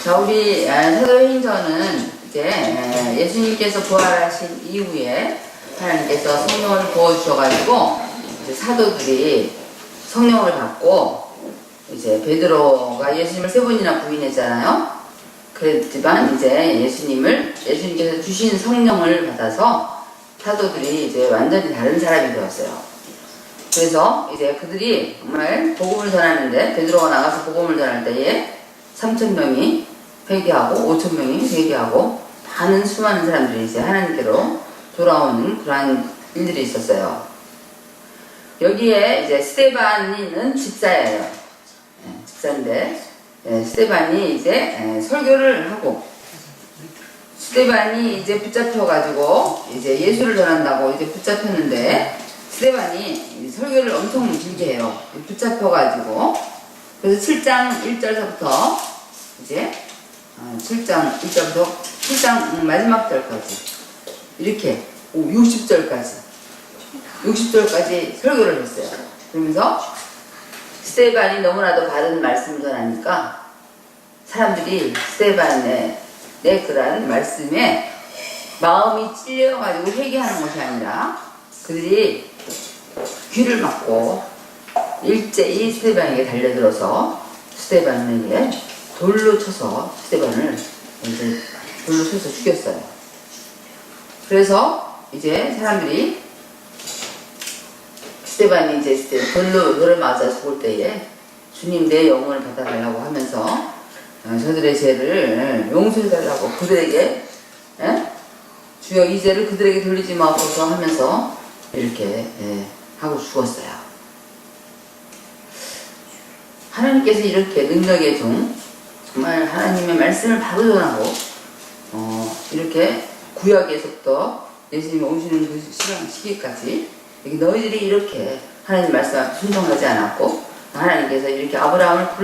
자, 우리 사도행전은 이제 예수님께서 부활하신 이후에 하나님께서 성령을 부어주셔가지고 이제 사도들이 성령을 받고 이제 베드로가 예수님을 3번이나 부인했잖아요. 그랬지만 이제 예수님께서 주신 성령을 받아서 사도들이 이제 완전히 다른 사람이 되었어요. 그래서 이제 그들이 정말 복음을 전하는데 베드로가 나가서 복음을 전할 때에 3,000명이 회개하고 5,000명이 회개하고 많은 수많은 사람들이 이제 하나님께로 돌아오는 그러한 일들이 있었어요. 여기에 이제 스데반이는 집사예요. 집사인데 스데반이 이제 설교를 하고 스데반이 이제 붙잡혀가지고 이제 예수를 전한다고 이제 붙잡혔는데 스데반이 설교를 엄청 길게 해요. 붙잡혀가지고 그래서 7장 1절서부터 이제 7장 1절부터 7장 마지막 절까지 이렇게 60절까지 설교를 했어요. 그러면서 스데반이 너무나도 바른 말씀을 전하니까 사람들이 스데반의 그런 말씀에 마음이 찔려가지고 회개하는 것이 아니라 그들이 귀를 막고 일제히 스데반에게 달려들어서 스데반에게 돌로 쳐서 스데반을 이제 돌로 쳐서 죽였어요. 그래서 이제 사람들이 스데반이 이제 돌을 맞아 죽을 때에 주님 내 영혼을 받아달라고 하면서 저들의 죄를 용서해달라고 그들에게 주여 이 죄를 그들에게 돌리지 마옵소서 하면서 이렇게 하고 죽었어요. 하나님께서 이렇게 능력의 종 정말 하나님의 말씀을 바로 전하고 이렇게 구약에서부터 예수님이 오시는 그 시기까지 너희들이 이렇게 하나님 말씀 앞에 순종하지 않았고 하나님께서 이렇게 아브라함을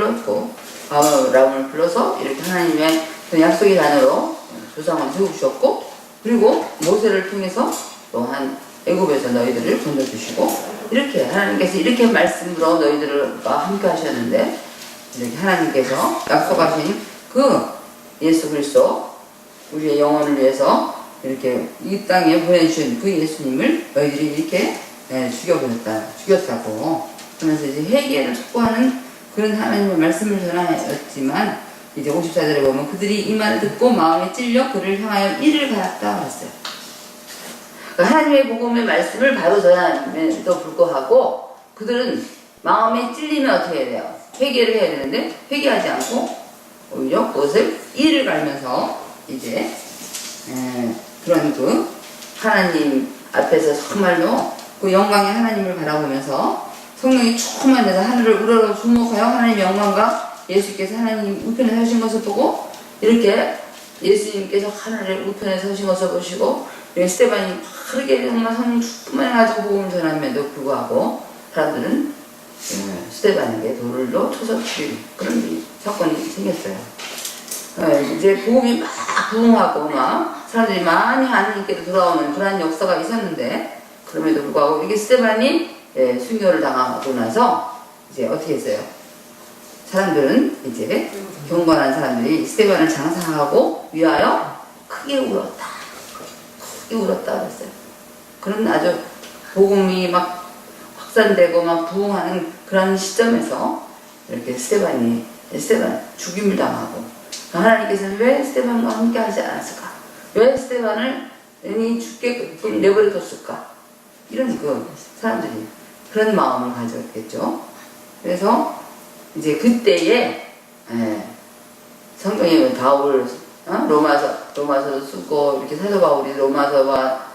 불러서 이렇게 하나님의 그 약속의 단어로 조상을 세우셨고 그리고 모세를 통해서 또한 애굽에서 너희들을 건져주시고 이렇게 하나님께서 이렇게 말씀으로 너희들과 함께 하셨는데 이렇게 하나님께서 약속하신 그 예수 그리스도 우리의 영혼을 위해서 이렇게 이 땅에 보내주신 그 예수님을 너희들이 이렇게 죽였다고 그러면서 이제 회개를 촉구하는 그런 하나님의 말씀을 전하였지만 이제 54절에 보면 그들이 이 말을 듣고 마음에 찔려 그를 향하여 이를 가였다 그랬어요. 그러니까 하나님의 복음의 말씀을 바로 전함에도 불구하고 그들은 마음에 찔리면 어떻게 해야 돼요? 회개를 해야 되는데 회개하지 않고 오히려 그것을 이를 갈면서 이제 그런 그 하나님 앞에서 정말로 그 영광의 하나님을 바라보면서 성령이 충만해서 하늘을 우러러 주목하여 하나님의 영광과 예수께서 하나님 우편에 서신 것을 보고 이렇게 예수님께서 하늘의 우편에 서신 것을 보시고 스데반이 빠르게 정말 성령 충만해가지고 복음을 전함에도 불구하고 사람들은 스데반에게 돌로 쳐서 죽인 그런 사건이 생겼어요. 이제 복음이 막 부흥하고 막 사람들이 많이 하나님께로 돌아오는 그런 역사가 있었는데 그럼에도 불구하고 이게 스데반이 순교를 당하고 나서 이제 어떻게 했어요? 사람들은 이제 경건한 사람들이 스데반을 장사하고 위하여 크게 울었다 그랬어요. 그런 아주 복음이 막 확산되고 막 부흥하는 그런 시점에서 이렇게 스데반 죽임을 당하고 하나님께서는 왜 스데반과 함께 하지 않았을까? 왜 스데반을 죽게끔 내버려뒀을까? 이런 그 사람들이 그런 마음을 가졌겠죠. 그래서 이제 그때에 성경에 바울 로마서도 쓰고 이렇게 사도 바울이 로마서와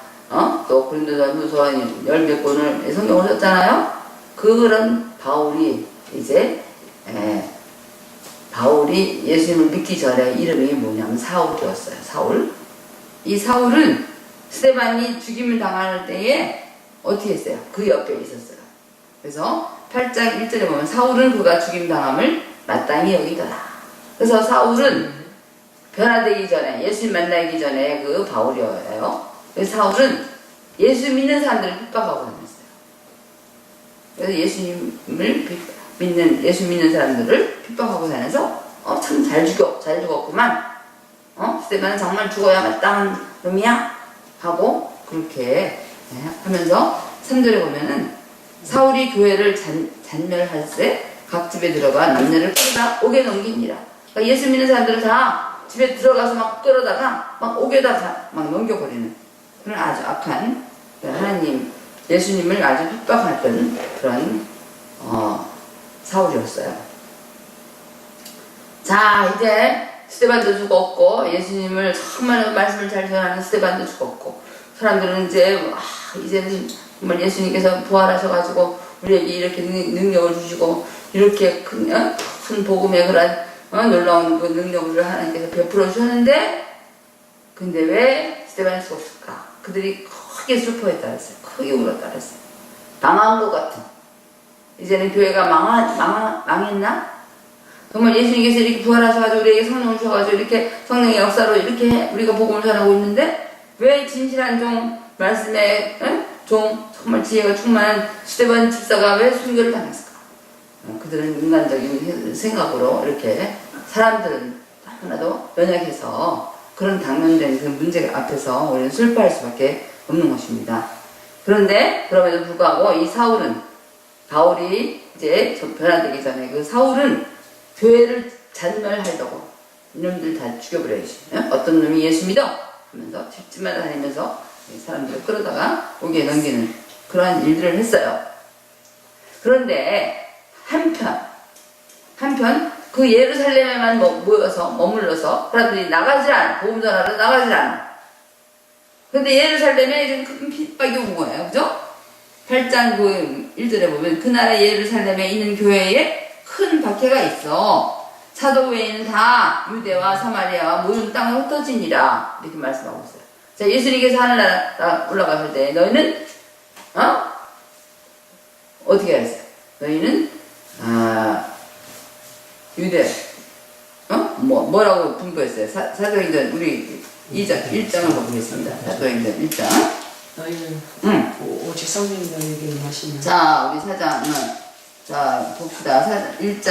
또 고린도전서 열 몇 권을 성경을 썼잖아요. 그런 바울이 이제 바울이 예수님을 믿기 전에 이름이 뭐냐면 사울이었어요. 사울. 이 사울은 스데반이 죽임을 당할 때에 어떻게 했어요? 그 옆에 있었어요. 그래서 8장 1절에 보면 사울은 그가 죽임 당함을 마땅히 여기더라. 그래서 사울은 변화되기 전에 예수님 만나기 전에 그 바울이에요. 그래서 사울은 예수 믿는 사람들을 핍박하고 다녔어요. 그래서 예수 믿는 사람들을 핍박하고 다녀서 참 잘 죽었구만. 스테반은 정말 죽어야 마땅한 놈이야? 하고 그렇게 하면서 3절에 보면은 사울이 교회를 잔멸할 때 각 집에 들어가 남녀를 끌어다 옥에 넘깁니다. 그러니까 예수 믿는 사람들을 다 집에 들어가서 막 끌어다가 막 옥에다가 막 넘겨버리는 그런 아주 악한 하나님 예수님을 아주 핍박했던 그런 사울이었어요. 자, 이제 스데반도 죽었고 예수님을 정말 말씀을 잘 전하는 스데반도 죽었고 사람들은 이제는 정말 예수님께서 부활하셔가지고 우리에게 이렇게 능력을 주시고 이렇게 큰 복음의 그런 놀라운 그 능력을 하나님께서 베풀어 주셨는데 근데 왜 스데반이 죽었을까? 그들이 크게 슬퍼했다 그랬어요. 크게 울었다 그랬어요. 망한 것 같은. 이제는 교회가 망했나? 정말 예수님께서 이렇게 부활하셔가지고 우리에게 성령을 주셔가지고 이렇게 성령의 역사로 이렇게 우리가 복음을 전하고 있는데 왜 진실한 종 말씀에 종 정말 지혜가 충만한 스데반 집사가 왜 순교를 당했을까? 그들은 인간적인 생각으로 이렇게 사람들은 너무나도 연약해서 그런 당면된 그 문제 앞에서 우리는 슬퍼할 수밖에 없는 것입니다. 그런데 그럼에도 불구하고 이 바울이 이제 변화되기 전에 그 사울은 교회를 잔멸하려고 이놈들 다 죽여버려야지. 어떤 놈이 예수 믿어? 하면서 집집마다 다니면서 사람들을 끌어다가 옥에 넘기는 그러한 일들을 했어요. 그런데 한편 그 예루살렘에만 모여서 머물러서 사람들이 나가질 않아. 복음 전하러 나가질 않아. 그런데 예루살렘에 이제 큰 핍박이 온 거예요. 그죠? 8장 그 1절에 보면 그 나라 예루살렘에 있는 교회에 큰 박해가 있어. 사도 외에는 다 유대와 사마리아와 모든 땅으로 흩어지니라. 이렇게 말씀하고 있어요. 자, 예수님께서 하늘나라 올라가실 때 너희는 어떻게 하셨어요? 너희는 유대 뭐라고 분부했어요? 사도행전 우리 1장을 보겠습니다. 사도행전 1장 너희는 오직 성령님에게 마시면. 자, 우리 사장 자 봅시다. 1장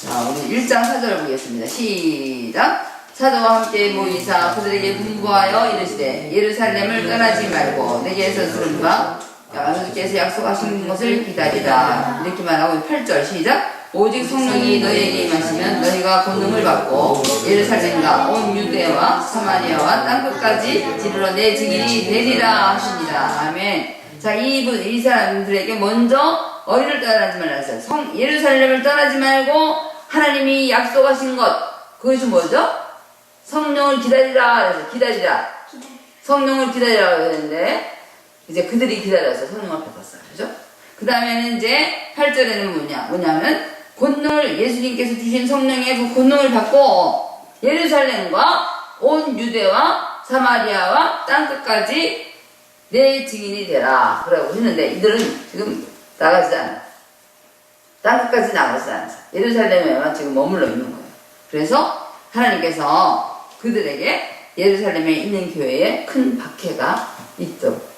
자, 우리 1장 4절 보겠습니다. 시작. 사도와 함께 모이사 그들에게 분부하여 이르시되 예루살렘을 떠나지 말고 내게서 들은 바 아버지께서 약속하신 것을 기다리라. 이렇게 말하고 8절 시작. 오직 성령이 너희에게 임하시면 너희가 권능을 받고 예루살렘과 온 유대와 사마리아와 땅끝까지 이르러 내 증인이 되리라 하십니다. 아멘. 자, 이 사람들에게 먼저 어디를 떠나지 말라 했어요? 예루살렘을 떠나지 말고 하나님이 약속하신 것 그것이 뭐죠? 성령을 기다리라. 성령을 기다리라고 했는데 이제 그들이 기다려서 성령을 받았어요. 그죠? 그 다음에는 이제 8절에는 뭐냐면 권능을 예수님께서 주신 성령의 그 권능을 받고 예루살렘과 온 유대와 사마리아와 땅끝까지 내 증인이 되라. 그러고 했는데 이들은 지금 나가지 않아. 땅끝까지 나가지 않았어. 예루살렘에만 지금 머물러 있는 거예요. 그래서 하나님께서 그들에게 예루살렘에 있는 교회에 큰 박해가 있도록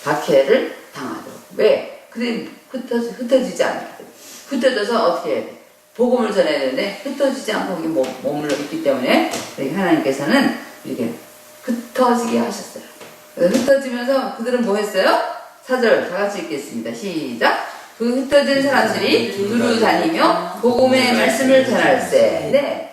박해를 당하도록. 왜? 그들이 흩어지지 않거든. 흩어져서 어떻게 해야 돼? 복음을 전해야 되는데 흩어지지 않고 거기 머물러 있기 때문에 하나님께서는 이렇게 흩어지게 하셨어요. 흩어지면서 그들은 뭐 했어요? 4절 다 같이 읽겠습니다. 시작. 그 흩어진 사람들이 두루 다니며 복음의 말씀을 전할세. 네.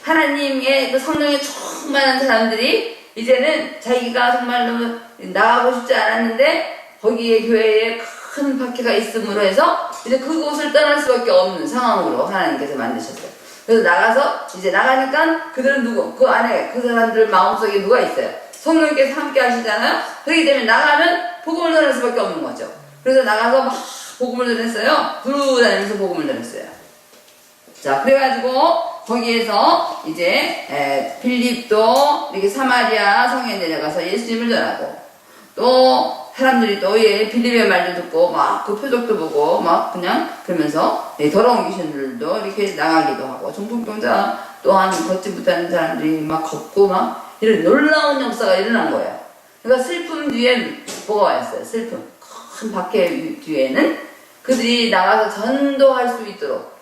하나님의 그 성령에 충만한 사람들이 이제는 자기가 정말로 나가고 싶지 않았는데 거기에 교회에 큰 박해가 있음으로 해서 이제 그곳을 떠날 수밖에 없는 상황으로 하나님께서 만드셨어요. 그래서 이제 나가니까 그들은 누구? 그 안에 그 사람들 마음속에 누가 있어요? 성령께서 함께 하시잖아요? 그렇기 때문에 나가면 복음을 전할 수밖에 없는 거죠. 그래서 나가서 막 복음을 전했어요. 두루 다니면서 복음을 전했어요. 자, 그래가지고 거기에서 이제 필립도 이렇게 사마리아 성에 내려가서 예수님을 전하고 또 사람들이 또 필립의 말도 듣고 막 그 표적도 보고 막 그냥 그러면서 더러운 귀신들도 이렇게 나가기도 하고 중풍병자 또한 걷지 못하는 사람들이 막 걷고 막 이런 놀라운 역사가 일어난 거예요. 그러니까 슬픔 뒤에 뭐가 왔어요? 슬픔. 큰 박해 뒤에는 그들이 나가서 전도할 수 있도록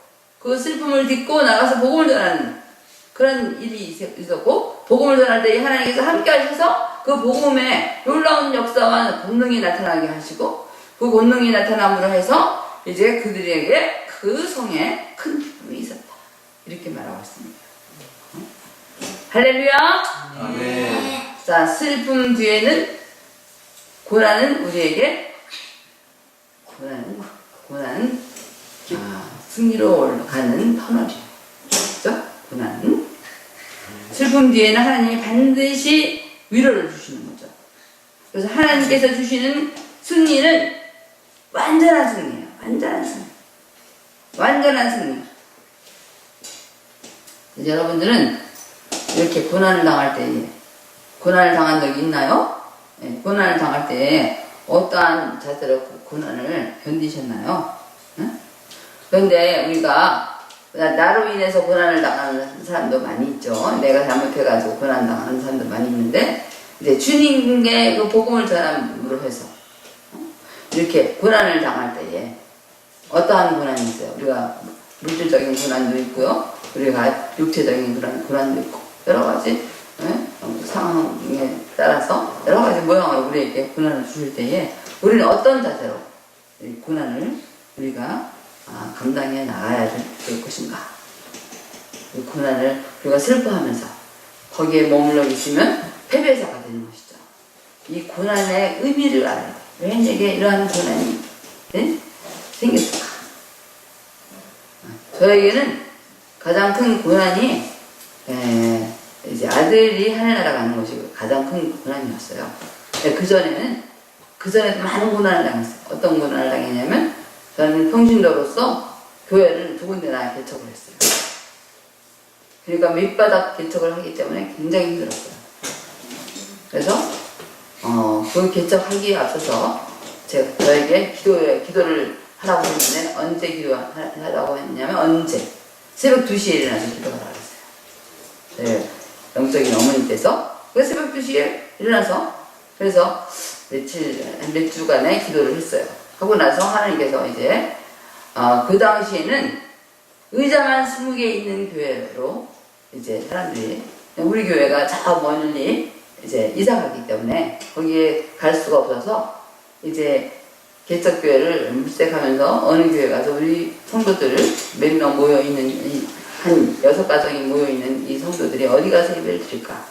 그 슬픔을 딛고 나가서 복음을 전하는 그런 일이 있었고, 복음을 전할 때 하나님께서 함께 하셔서 그 복음에 놀라운 역사와 권능이 나타나게 하시고, 그 권능이 나타남으로 해서 이제 그들에게 그 성에 큰 기쁨이 있었다. 이렇게 말하고 있습니다. 할렐루야! 아멘. 자, 슬픔 뒤에는 고난은 우리에게 고난은 승리로 가는 터널이에요. 그죠? 고난은 슬픔 뒤에는 하나님이 반드시 위로를 주시는 거죠. 그래서 하나님께서 주시는 승리는 완전한 승리예요. 완전한 승리. 완전한 승리. 이제 여러분들은 이렇게 고난을 당할 때, 고난을 당한 적이 있나요? 네, 고난을 당할 때 어떠한 자세로 고난을 견디셨나요? 응? 그런데 우리가 나로 인해서 고난을 당하는 사람도 많이 있죠. 내가 잘못해가지고 고난 당하는 사람도 많이 있는데, 이제 주님의 그 복음을 전함으로 해서 이렇게 고난을 당할 때에 어떠한 고난이 있어요? 우리가 물질적인 고난도 있고요, 우리가 육체적인 고난도 있고, 여러 가지 상황에 따라서 여러 가지 모양으로 우리에게 고난을 주실 때에 우리는 어떤 자세로 이 고난을 우리가 감당해 나가야 될 것인가? 이 고난을 우리가 슬퍼하면서 거기에 머물러 있으면 패배자가 되는 것이죠. 이 고난의 의미를 알아야 돼요. 왜 내게 이러한 고난이 생겼을까? 저에게는 가장 큰 고난이 이제 아들이 하늘나라 가는 것이 가장 큰 고난이었어요. 그전에도 많은 고난을 당했어요. 어떤 고난을 당했냐면, 저는 평신도로서 교회를 두 군데나 개척을 했어요. 그러니까 밑바닥 개척을 하기 때문에 굉장히 힘들었어요. 그래서 그 개척하기에 앞서서 저에게 기도를 하라고 했는데, 언제 기도하라고 했냐면, 언제? 새벽 2시에 일어나서 기도하라고 했어요. 네, 영적인 어머니께서 그 새벽 2시에 일어나서, 그래서 몇 주간의 기도를 했어요. 하고 나서 하나님께서 이제 그 당시에는 의자만 20개 있는 교회로 이제 사람들이, 우리 교회가 저 멀리 이제 이사 가기 때문에 거기에 갈 수가 없어서 이제 개척교회를 물색하면서 어느 교회 가서 우리 성도들 몇 명 모여있는, 한 6가정이 모여있는 이 성도들이 어디 가서 예배를 드릴까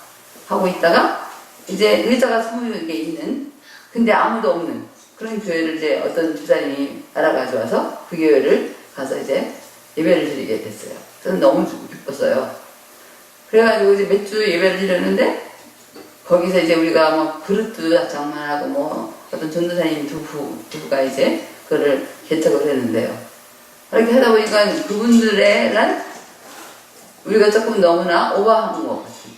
하고 있다가, 이제 의자가 20개 있는, 근데 아무도 없는 그런 교회를 이제 어떤 집사님이 알아가지고 와서 그 교회를 가서 이제 예배를 드리게 됐어요. 저는 너무 기뻤어요. 그래가지고 이제 몇 주 예배를 드렸는데, 거기서 이제 우리가 뭐 그릇도 장만하고 뭐 어떤 전도사님 두부가 이제 그거를 개척을 했는데요. 그렇게 하다 보니까 그분들의 우리가 조금 너무나 오버한 것 같아요.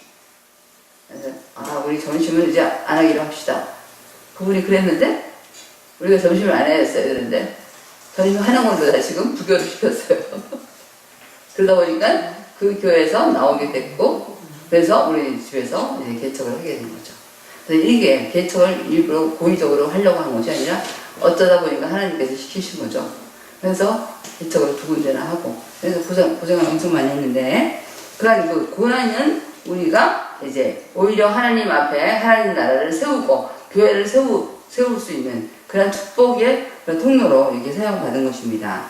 그래서 우리 점심은 이제 안 하기로 합시다. 그분이 그랬는데 우리가 점심을 안 했어요. 그런데 점심 하는 것보다 지금 부교를 시켰어요. 그러다 보니까 그 교회에서 나오게 됐고, 그래서 우리 집에서 이제 개척을 하게 된 거죠. 그래서 이게 개척을 일부러 고의적으로 하려고 한 것이 아니라 어쩌다 보니까 하나님께서 시키신 거죠. 그래서 개척을 두 군데나 하고, 그래서 고생을 엄청 많이 했는데, 그러한 그 고난은 우리가 이제 오히려 하나님 앞에 하나님 나라를 세우고 교회를 세울 수 있는 그런 축복의 그런 통로로 이렇게 사용받은 것입니다.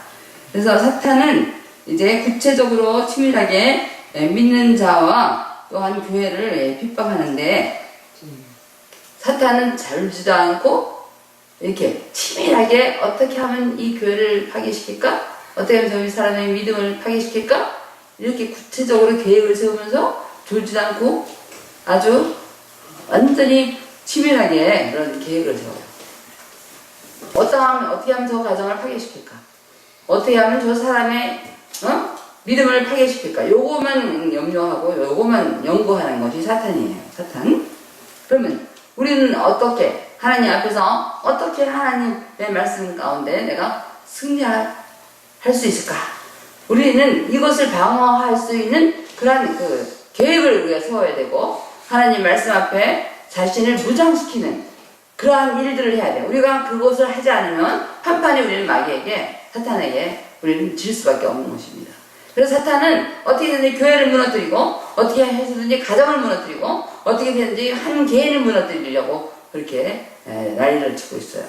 그래서 사탄은 이제 구체적으로 치밀하게 믿는 자와 또한 교회를 핍박하는데, 사탄은 자르지도 않고 이렇게 치밀하게 어떻게 하면 이 교회를 파괴시킬까? 어떻게 하면 저희 사람의 믿음을 파괴시킬까? 이렇게 구체적으로 계획을 세우면서 졸지도 않고 아주 완전히 치밀하게 그런 계획을 세워요. 어떻게 하면 저 가정을 파괴시킬까? 어떻게 하면 저 사람의 믿음을 파괴시킬까? 요거만 염려하고 요거만 연구하는 것이 사탄이에요. 사탄. 그러면 우리는 어떻게 하나님 앞에서 어떻게 하나님의 말씀 가운데 내가 승리할 수 있을까? 우리는 이것을 방어할 수 있는 그런 그 계획을 우리가 세워야 되고, 하나님 말씀 앞에 자신을 무장시키는 그러한 일들을 해야 돼요. 우리가 그것을 하지 않으면 한판에 우리는 마귀에게, 사탄에게 우리는 질 수밖에 없는 것입니다. 그래서 사탄은 어떻게든지 교회를 무너뜨리고 어떻게 해서든지 가정을 무너뜨리고 어떻게든지 한 개인을 무너뜨리려고 그렇게 난리를 치고 있어요.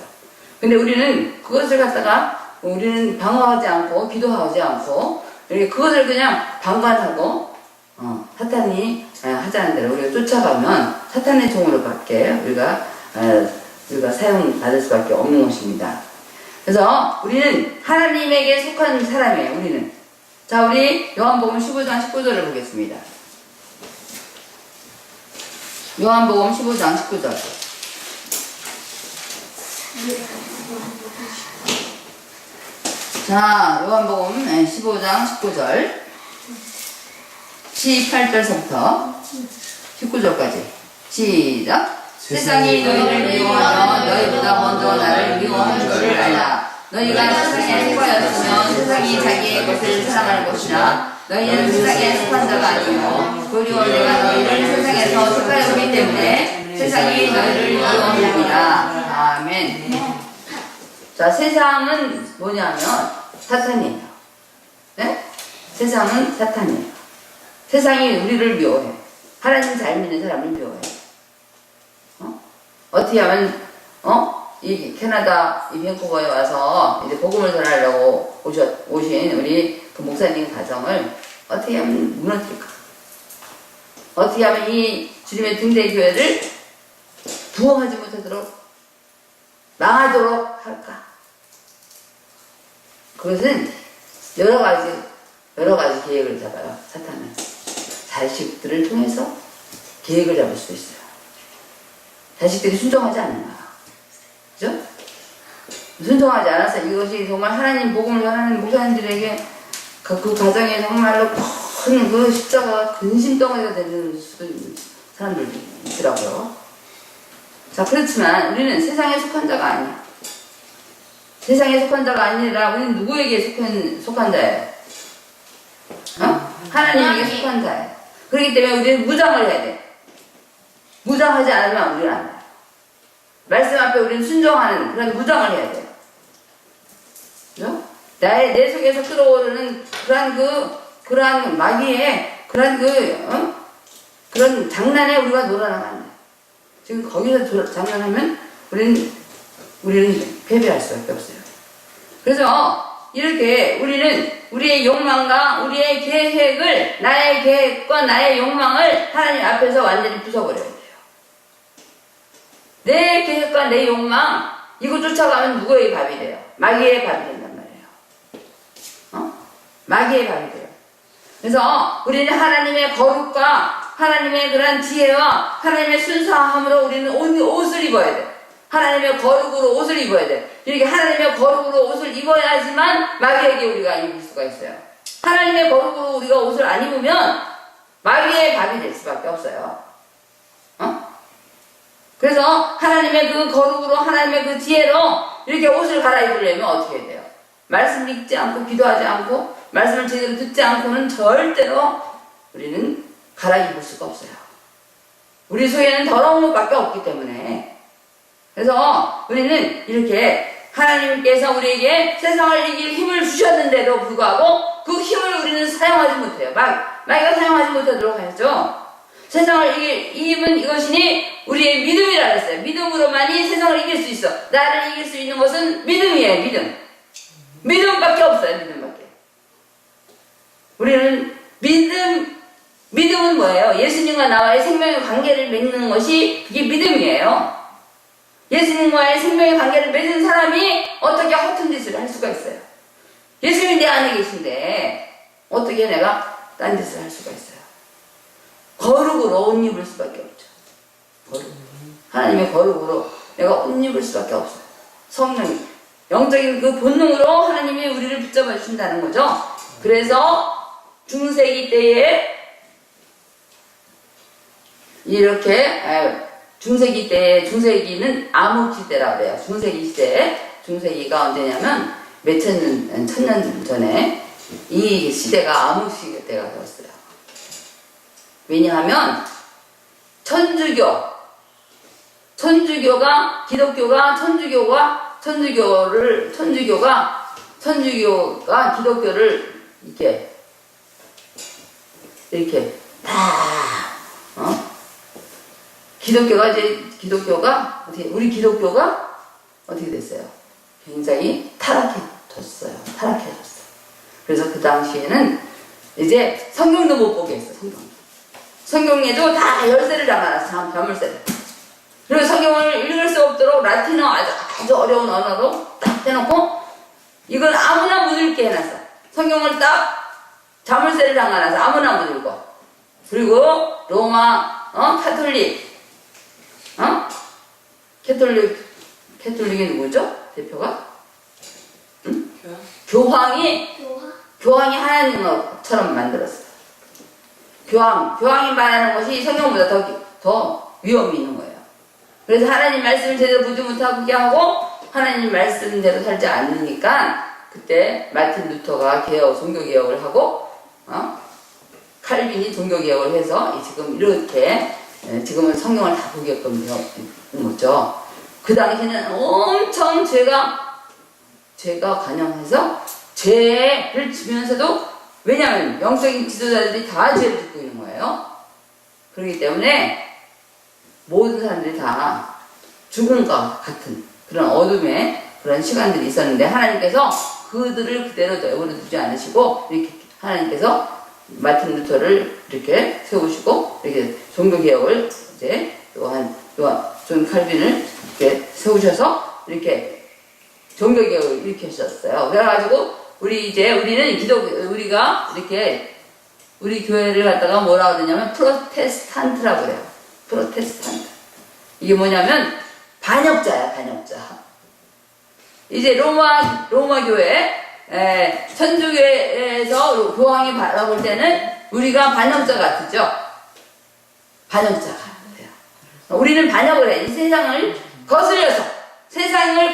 근데 우리는 그것을 갖다가 우리는 방어하지 않고 기도하지 않고 이렇게 그것을 그냥 방관하고 사탄이 하자는 대로 우리가 쫓아가면 사탄의 종으로 밖에 우리가 사용받을 수밖에 없는 것입니다. 그래서 우리는 하나님에게 속한 사람이에요. 우리는. 자, 우리 요한복음 15장 19절을 보겠습니다. 요한복음 15장 19절. 자, 요한복음 15장 19절 18절서부터 19절까지 시작. 세상이 너희를 미워하며 너희보다 먼저 나를 미워한 줄을 알라. 너희가 세상에 속하였으면 세상이 자기의 것을 사랑할 것이나 너희는 세상에 속한 자가 아니요 도리어 내가 너희를 세상에서 속하였기 때문에 세상이 너희를 미워합니다. 아멘. 자, 세상은 뭐냐면 사탄이에요. 네? 세상은 사탄이에요. 세상이 우리를 미워해. 하나님 잘 믿는 사람을 미워해. 어떻게 하면 이 캐나다 이 밴쿠버에 와서 이제 복음을 전하려고 오신 우리 그 목사님 가정을 어떻게 하면 무너뜨릴까? 어떻게 하면 이 주님의 등대 교회를 부흥하지 못하도록 망하도록 할까? 그것은 여러 가지 계획을 잡아요. 사탄은 자식들을 통해서 계획을 잡을 수도 있어요. 자식들이 순종하지 않는 거야. 그죠? 순종하지 않아서 이것이 정말 하나님 복음을 전하는 목사님들에게 그 가정에 정말로 큰 그 십자가가 근심덩어리가 되는 수도 있는 사람들도 있더라고요. 자, 그렇지만 우리는 세상에 속한 자가 아니야. 세상에 속한 자가 아니라 우리는 누구에게 속한 자예요? 하나님에게 속한 자예요. 그렇기 때문에 우리는 무장을 해야 돼. 무장하지 않으면 우리는 안 돼요. 말씀 앞에 우리는 순종하는 그런 무장을 해야 돼요. 그죠? 내 속에서 끌어오르는 그러한 마귀의 그런 장난에 우리가 놀아나가면 안 돼요. 지금 거기서 장난하면 우리는 패배할 수밖에 없어요. 그래서 이렇게 우리는 우리의 욕망과 우리의 계획을, 나의 계획과 나의 욕망을 하나님 앞에서 완전히 부숴버려야 돼요. 내 계획과 내 욕망, 이거 쫓아가면 누구의 밥이 돼요? 마귀의 밥이 된단 말이에요. 마귀의 밥이 돼요. 그래서 우리는 하나님의 거룩과 하나님의 그런 지혜와 하나님의 순수함으로 우리는 옷을 입어야 돼. 하나님의 거룩으로 옷을 입어야 돼. 이렇게 하나님의 거룩으로 옷을 입어야지만 마귀에게 우리가 입을 수가 있어요. 하나님의 거룩으로 우리가 옷을 안 입으면 마귀의 밥이 될 수밖에 없어요. 그래서 하나님의 그 거룩으로 하나님의 그 지혜로 이렇게 옷을 갈아입으려면 어떻게 해야 돼요? 말씀 읽지 않고 기도하지 않고 말씀을 제대로 듣지 않고는 절대로 우리는 갈아입을 수가 없어요. 우리 속에는 더러운 것밖에 없기 때문에. 그래서 우리는 이렇게 하나님께서 우리에게 세상을 이길 힘을 주셨는데도 불구하고 그 힘을 우리는 사용하지 못해요. 마귀가 사용하지 못하도록 하죠. 세상을 이길 힘은 이것이니 우리의 믿음이라 그랬어요. 믿음으로만이 세상을 이길 수 있어. 나를 이길 수 있는 것은 믿음이에요. 믿음밖에 없어요. 믿음밖에. 우리는 믿음은 뭐예요? 예수님과 나와의 생명의 관계를 맺는 것이 그게 믿음이에요. 예수님과의 생명의 관계를 맺은 사람이 어떻게 허튼 짓을 할 수가 있어요? 예수님이 내 안에 계신데 어떻게 내가 딴 짓을 할 수가 있어요? 거룩으로 옷 입을 수밖에 없죠. 거룩. 하나님의 거룩으로 내가 옷 입을 수밖에 없어요. 성령이 영적인 그 본능으로 하나님이 우리를 붙잡아 주신다는 거죠. 그래서 중세기 때에 이렇게 중세기 때에 중세기는 암흑시대라고 해요. 중세기 시대. 중세기가 언제냐면 천년 전에 이 시대가 암흑시대가 되었어요. 왜냐하면 천주교가 기독교를 이렇게 이렇게 다 기독교가 어떻게 우리 기독교가 어떻게 됐어요? 굉장히 타락해졌어요. 그래서 그 당시에는 이제 성경도 못 보게 했어. 성경에도 다 열쇠를 담아놨어. 자물쇠를. 그리고 성경을 읽을 수 없도록 라틴어 아주 어려운 언어로 딱 해놓고 이건 아무나 못 읽게 해놨어. 성경을 딱 자물쇠를 담아놔서 아무나 못 읽어. 그리고 로마 캐톨릭이 누구죠? 대표가? 응? 교황이 하나님처럼 만들었어요. 교황이 말하는 것이 성경보다 더 위험이 있는 거예요. 그래서 하나님 말씀을 제대로 보지 못하게 하고 하나님 말씀대로 살지 않으니까 그때 마틴 루터가 종교개혁을 하고 칼빈이 종교개혁을 해서 지금 이렇게 지금은 성경을 다 보게끔 되는 거죠. 그 당시에는 엄청 죄가 관영해서 죄를 지면서도 왜냐하면 영적인 지도자들이 다 죄를 짓고 있는 거예요. 그렇기 때문에 모든 사람들이 다 죽음과 같은 그런 어둠의 그런 시간들이 있었는데 하나님께서 그들을 그대로 내버려 두지 않으시고 이렇게 하나님께서 마틴 루터를 이렇게 세우시고 이렇게 종교개혁을 이제 존 칼빈을 이렇게 세우셔서 이렇게 종교개혁을 일으키셨어요. 그래가지고 우리가 이렇게 우리 교회를 갖다가 뭐라 그러냐면 프로테스탄트라고 그래요. 프로테스탄트. 이게 뭐냐면 반역자야, 반역자. 이제 로마 교회 천주교에서 교황이 바라볼 때는 우리가 반역자 같죠? 반역자가 돼요. 우리는 반역을 해. 이 세상을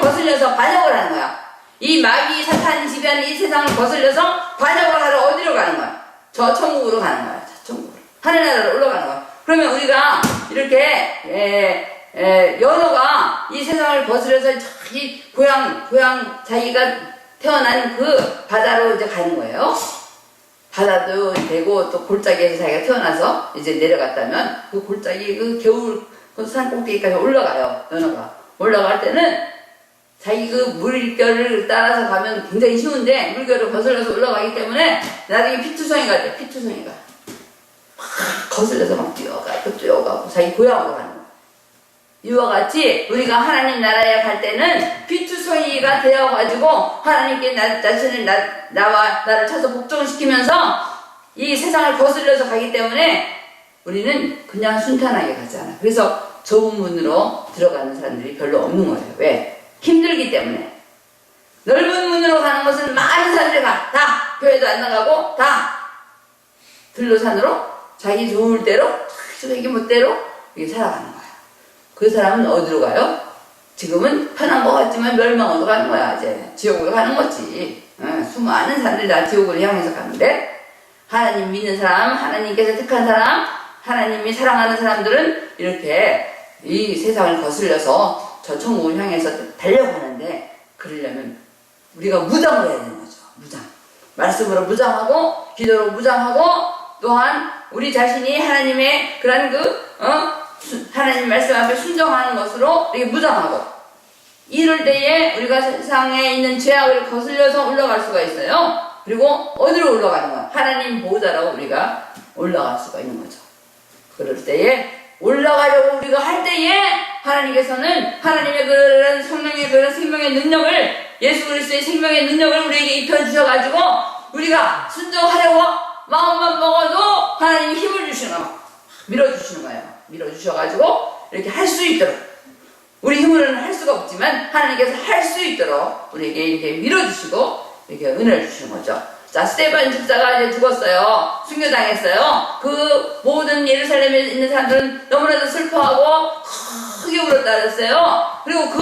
거슬려서 반역을 하는 거야. 이 마귀 사탄 지배하는 이 세상을 거슬려서 반역을 하러 어디로 가는 거야? 저 천국으로 가는 거야. 저 천국으로. 하늘나라로 올라가는 거야. 그러면 우리가 이렇게 연어가 이 세상을 거슬려서 자기 고향 자기가 태어난 그 바다로 이제 가는 거예요. 바다도 되고 또 골짜기에서 자기가 태어나서 이제 내려갔다면 그 골짜기 그 겨울 그 산 꼭대기까지 올라가요. 연어가 올라갈 때는 자기 그 물결을 따라서 가면 굉장히 쉬운데 물결을 거슬려서 올라가기 때문에 나중에 피투성이가 돼. 피투성이가 막 거슬려서 막 뛰어가고 자기 고향으로 가는 거야. 이와 같이 우리가 하나님 나라에 갈 때는 피투성이가 되어가지고 하나님께 나를 찾아서 복종시키면서 이 세상을 거슬려서 가기 때문에 우리는 그냥 순탄하게 가지 않아. 그래서 좁은 문으로 들어가는 사람들이 별로 없는 거예요. 왜? 힘들기 때문에. 넓은 문으로 가는 것은 많은 사람들이 가. 다 교회도 안 나가고 다 들로산으로 자기 좋을 대로 자기 멋대로 이렇게 살아가는 거야. 그 사람은 어디로 가요? 지금은 편한 것 같지만 멸망으로 가는 거야. 이제 지옥으로 가는 거지. 수많은 사람들이 다 지옥으로 향해서 가는데 하나님 믿는 사람, 하나님께서 택한 사람, 하나님이 사랑하는 사람들은 이렇게 이 세상을 거슬려서 저 천국을 향해서 달려가는데 그러려면 우리가 무장을 해야 되는 거죠. 무장. 말씀으로 무장하고 기도로 무장하고 또한 우리 자신이 하나님의 그런 하나님 말씀 앞에 순종하는 것으로 이렇게 무장하고 이럴 때에 우리가 세상에 있는 죄악을 거슬려서 올라갈 수가 있어요. 그리고 어디로 올라가는 거야? 하나님 보호자라고 우리가 올라갈 수가 있는 거죠. 그럴 때에 올라가려고 우리가 할 때에 하나님께서는 하나님의 그런 성령의 그런 생명의 능력을 예수 그리스도의 생명의 능력을 우리에게 입혀주셔가지고 우리가 순종하려고 마음만 먹어도 하나님이 힘을 주시는 거야. 밀어주시는 거예요. 밀어주셔가지고 이렇게 할 수 있도록 우리 힘으로는 할 수가 없지만 하나님께서 할 수 있도록 우리에게 이렇게 밀어주시고 이렇게 은혜를 주시는 거죠. 자, 스데반 집사가 이제 죽었어요. 순교당했어요. 그 모든 예루살렘에 있는 사람들은 너무나도 슬퍼하고 크게 울었다 그랬어요. 그리고 그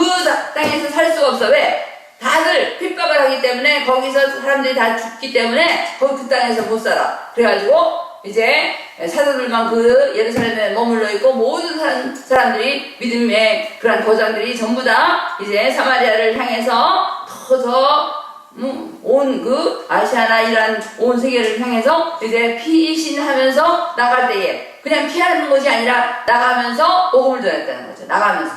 땅에서 살 수가 없어. 왜? 다들 핍박을 하기 때문에 거기서 사람들이 다 죽기 때문에 거기 그 땅에서 못 살아. 그래가지고 이제 사도들만 그 예루살렘에 머물러 있고 모든 사람들이 믿음의 그런 거장들이 전부 다 이제 사마리아를 향해서 더 온 그 아시아나 이란 온 세계를 향해서 이제 피신하면서 나갈 때에 그냥 피하는 것이 아니라 나가면서 복음을 전했다는 거죠. 나가면서.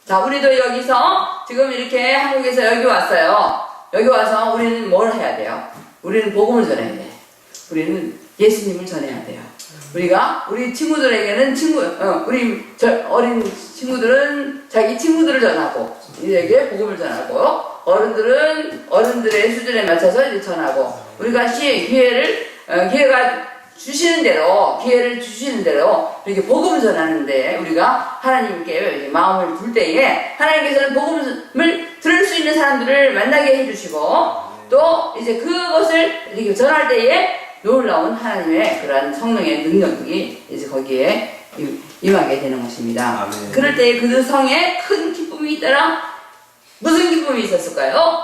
자, 우리도 여기서 지금 이렇게 한국에서 여기 왔어요. 여기 와서 우리는 뭘 해야 돼요? 우리는 복음을 전해야 돼요. 우리는 예수님을 전해야 돼요. 우리가 우리 친구들에게는 우리 어린 친구들은 자기 친구들을 전하고 이에게 복음을 전하고 어른들은 어른들의 수준에 맞춰서 이제 전하고 우리가 기회가 주시는 대로 기회를 주시는 대로 이렇게 복음을 전하는데 우리가 하나님께 마음을 둘 때에 하나님께서는 복음을 들을 수 있는 사람들을 만나게 해주시고 또 이제 그것을 이렇게 전할 때에 놀라운 하나님의 그러한 성령의 능력이 이제 거기에 임하게 되는 것입니다. 아멘. 그럴 때에 그 성에 큰 기쁨이 있더라. 무슨 기쁨이 있었을까요?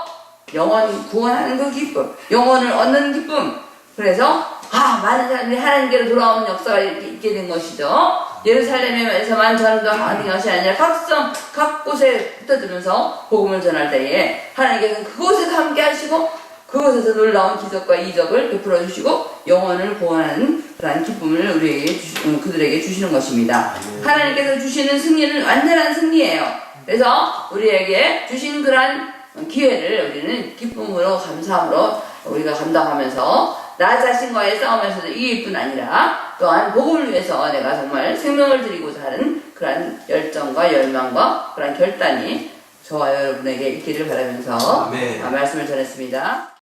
영원 구원하는 그 기쁨, 영혼을 얻는 기쁨. 그래서 많은 사람들이 하나님께로 돌아오는 역사가 이렇게 있게 된 것이죠. 예루살렘에서만 전도하는 것이 아니라 각 곳에 흩어지면서 복음을 전할 때에 하나님께서는 그곳에서 함께 하시고 그곳에서 놀라운 기적과 이적을 베풀어 주시고 영혼을 구원하는 그러한 기쁨을 그들에게 주시는 것입니다. 하나님께서 주시는 승리는 완전한 승리예요. 그래서 우리에게 주신 그러한 기회를 우리는 기쁨으로 감사함으로 우리가 감당하면서 나 자신과의 싸움에서도 이길 뿐 아니라 또한 복음을 위해서 내가 정말 생명을 드리고자 하는 그러한 열정과 열망과 그러한 결단이 저와 여러분에게 있기를 바라면서 아멘. 말씀을 전했습니다.